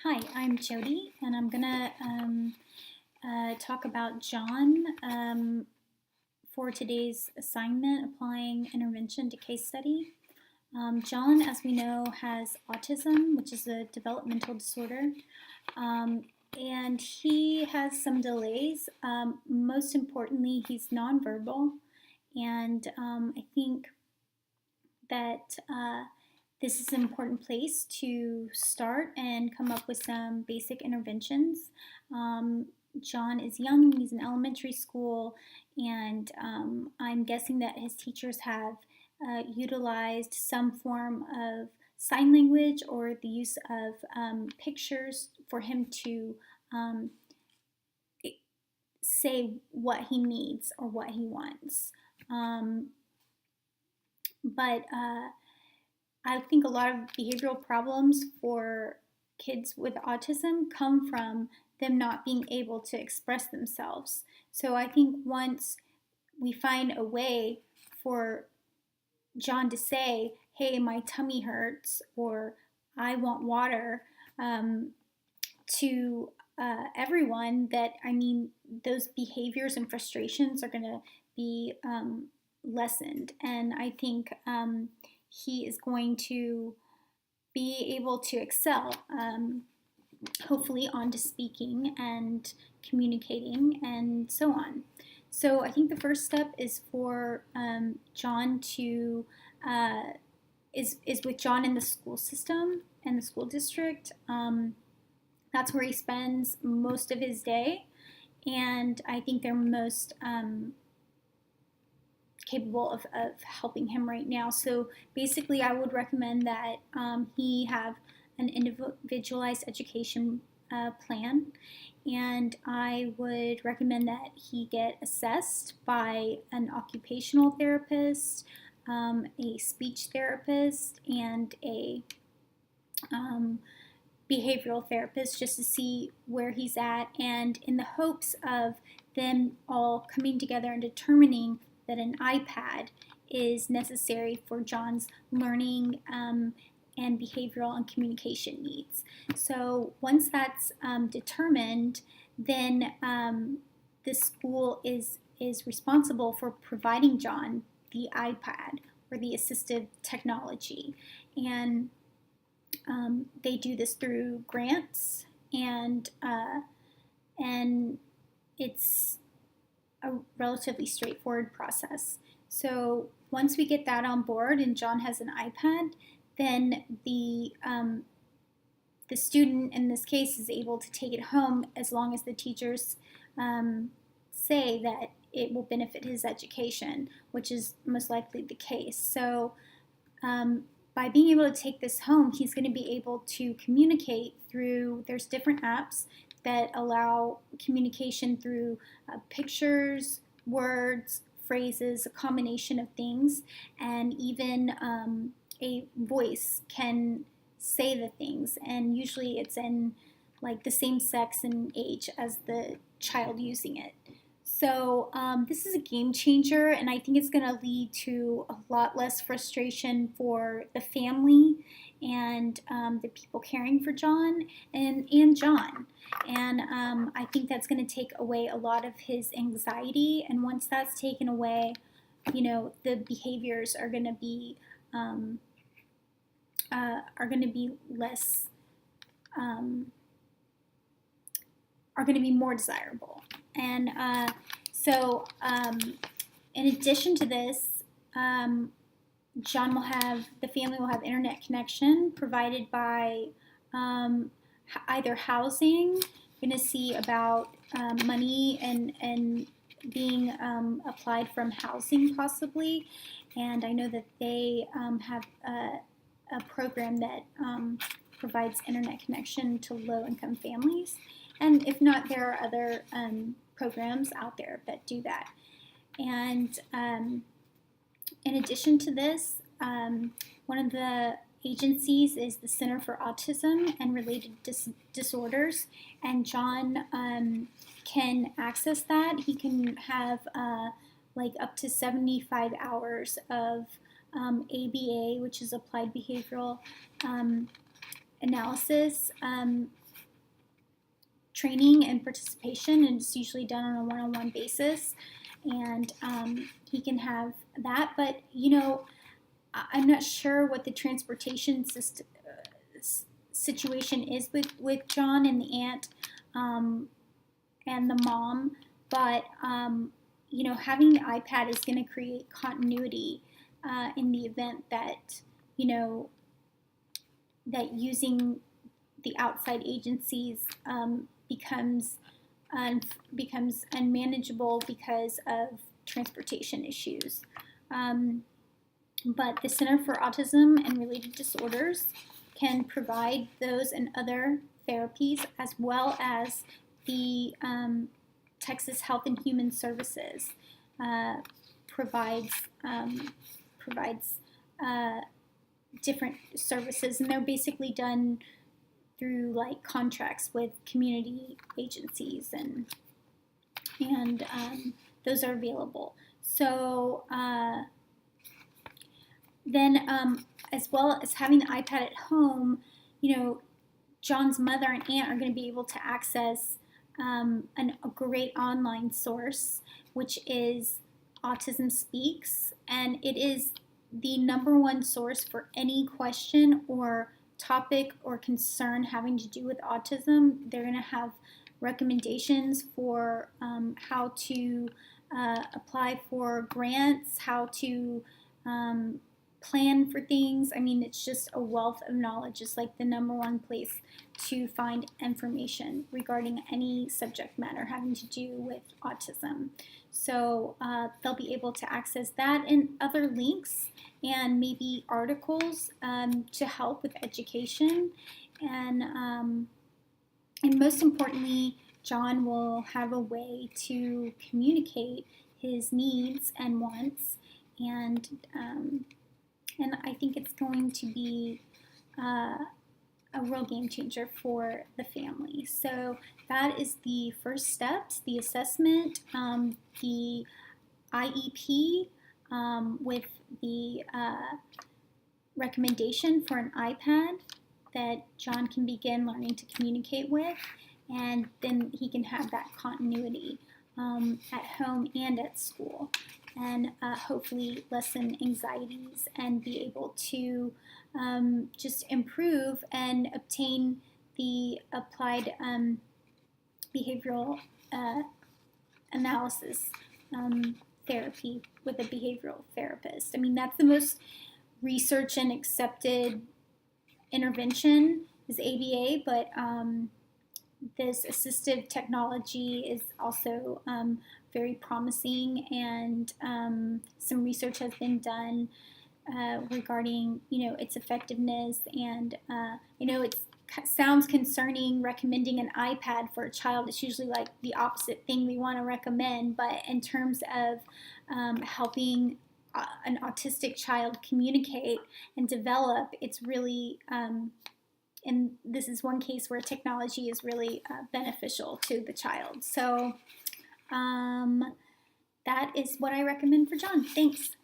Hi, I'm Jodi, and I'm gonna talk about John for today's assignment, applying intervention to case study. John, as we know, has autism, which is a developmental disorder, um, and he has some delays. Most importantly, he's nonverbal, and I think that this is an important place to start and come up with some basic interventions. John is young, he's in elementary school, and I'm guessing that his teachers have utilized some form of sign language or the use of pictures for him to um, say what he needs or what he wants. Um, but I think a lot of behavioral problems for kids with autism come from them not being able to express themselves. So I think once we find a way for John to say, hey, my tummy hurts, or I want water, um, to everyone, that those behaviors and frustrations are going to be lessened. And I think he is going to be able to excel, hopefully, onto speaking and communicating and so on. So I think the first step is for John to is with John in the school system and the school district. That's where he spends most of his day, and I think they're most capable of helping him right now. So basically, I would recommend that he have an individualized education plan, and I would recommend that he get assessed by an occupational therapist, a speech therapist, and a behavioral therapist, just to see where he's at, and in the hopes of them all coming together and determining that an iPad is necessary for John's learning and behavioral and communication needs. So once that's determined, then the school is responsible for providing John the iPad or the assistive technology. And they do this through grants, and it's a relatively straightforward process. So once we get that on board and John has an iPad, then the student in this case is able to take it home as long as the teachers say that it will benefit his education, which is most likely the case. So by being able to take this home, he's going to be able to communicate through, there's different apps that allow communication through pictures, words, phrases, a combination of things, and even a voice can say the things, and usually it's in like the same sex and age as the child using it. So this is a game changer, and I think it's going to lead to a lot less frustration for the family and the people caring for John and John. And I think that's going to take away a lot of his anxiety. And once that's taken away, the behaviors are going to be less are going to be more desirable. And so, in addition to this, the family will have internet connection provided by either housing. We're going to see about money and being applied from housing possibly. And I know that they have a program that provides internet connection to low-income families. And if not, there are other programs out there that do that. And in addition to this, one of the agencies is the Center for Autism and Related Disorders, and John can access that. He can have up to 75 hours of ABA, which is Applied Behavioral Analysis, training and participation, and it's usually done on a one-on-one basis, and he can have that. But I'm not sure what the transportation situation is with John and the aunt and the mom, but having the iPad is going to create continuity in the event that that using the outside agencies becomes unmanageable because of transportation issues. But the Center for Autism and Related Disorders can provide those and other therapies, as well as the Texas Health and Human Services provides different services, and they're basically done through like contracts with community agencies, and those are available. So then, as well as having the iPad at home, John's mother and aunt are going to be able to access a great online source, which is Autism Speaks, and it is the #1 source for any question or topic or concern having to do with autism. They're going to have recommendations for how to apply for grants, how to plan for things. I mean, it's just a wealth of knowledge. It's like the #1 place to find information regarding any subject matter having to do with autism. So they'll be able to access that and other links and maybe articles to help with education. And most importantly, John will have a way to communicate his needs and wants, and I think it's going to be a real game changer for the family. So that is the first steps: the assessment, the IEP with the recommendation for an iPad that John can begin learning to communicate with, and then he can have that continuity at home and at school, and hopefully lessen anxieties and be able to just improve and obtain the applied behavioral analysis therapy with a behavioral therapist. I mean, that's the most research and accepted intervention is ABA, but this assistive technology is also very promising, and some research has been done regarding its effectiveness, and it sounds concerning recommending an iPad for a child. It's usually like the opposite thing we want to recommend, but in terms of helping an autistic child communicate and develop, it's really and this is one case where technology is really beneficial to the child. So that is what I recommend for John. Thanks.